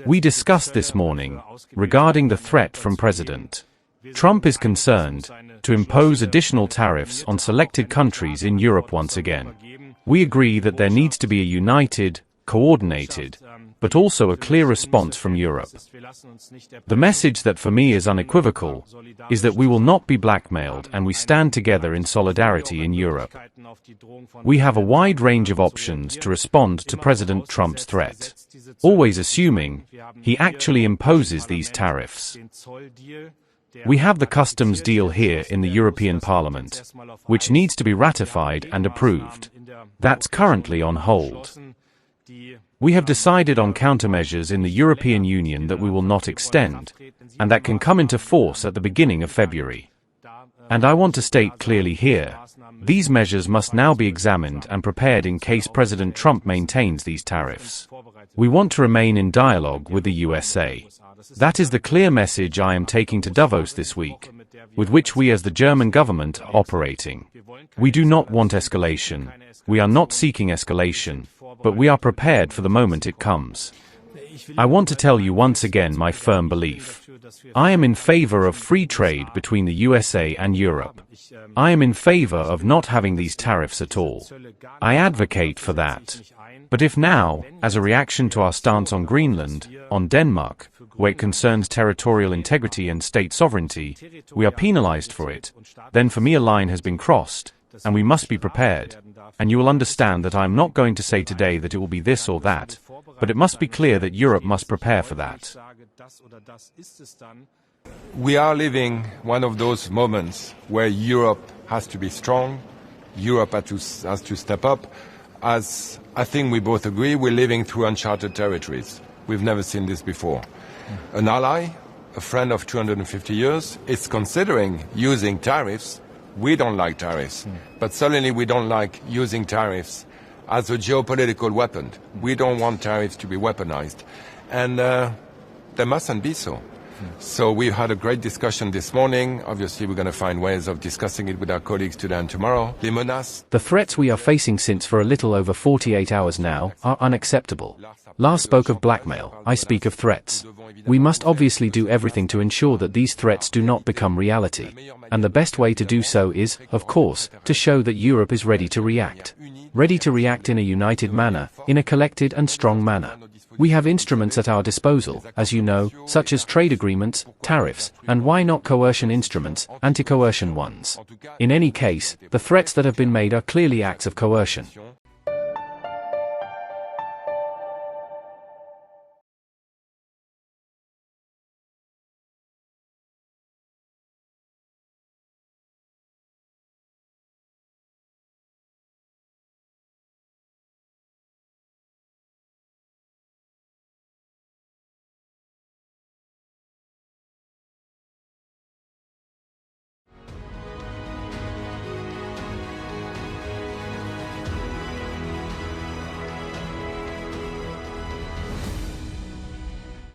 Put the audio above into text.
We discussed this morning regarding the threat from President Trump is concerned to impose additional tariffs on selected countries in Europe once again. We agree that there needs to be a united, coordinated, but also a clear response from Europe. The message that for me is unequivocal is that we will not be blackmailed and we stand together in solidarity in Europe. We have a wide range of options to respond to President Trump's threat, always assuming he actually imposes these tariffs. We have the customs deal here in the European Parliament, which needs to be ratified and approved. That's currently on hold. We have decided on countermeasures in the European Union that we will not extend, and that can come into force at the beginning of February. And I want to state clearly here, these measures must now be examined and prepared in case President Trump maintains these tariffs. We want to remain in dialogue with the USA. That is the clear message I am taking to Davos this week, with which we as the German government are operating. We do not want escalation. We are not seeking escalation, but we are prepared for the moment it comes. I want to tell you once again my firm belief. I am in favor of free trade between the USA and Europe. I am in favor of not having these tariffs at all. I advocate for that. But if now, as a reaction to our stance on Greenland, on Denmark, where it concerns territorial integrity and state sovereignty, we are penalized for it, then for me a line has been crossed, and we must be prepared. And you will understand that I am not going to say today that it will be this or that, but it must be clear that Europe must prepare for that. We are living one of those moments where Europe has to be strong, Europe has to step up. As I think we both agree, we're living through uncharted territories. We've never seen this before. An ally, a friend of 250 years, is considering using tariffs. We don't like tariffs, but certainly we don't like using tariffs as a geopolitical weapon. We don't want tariffs to be weaponized, and they mustn't be so. So we had a great discussion this morning. Obviously, we're going to find ways of discussing it with our colleagues today and tomorrow. The threats we are facing since for a little over 48 hours now are unacceptable. Lars spoke of blackmail, I speak of threats. We must obviously do everything to ensure that these threats do not become reality. And the best way to do so is, of course, to show that Europe is ready to react. Ready to react in a united manner, in a collected and strong manner. We have instruments at our disposal, as you know, such as trade agreements, tariffs, and why not coercion instruments, anti-coercion ones. In any case, the threats that have been made are clearly acts of coercion.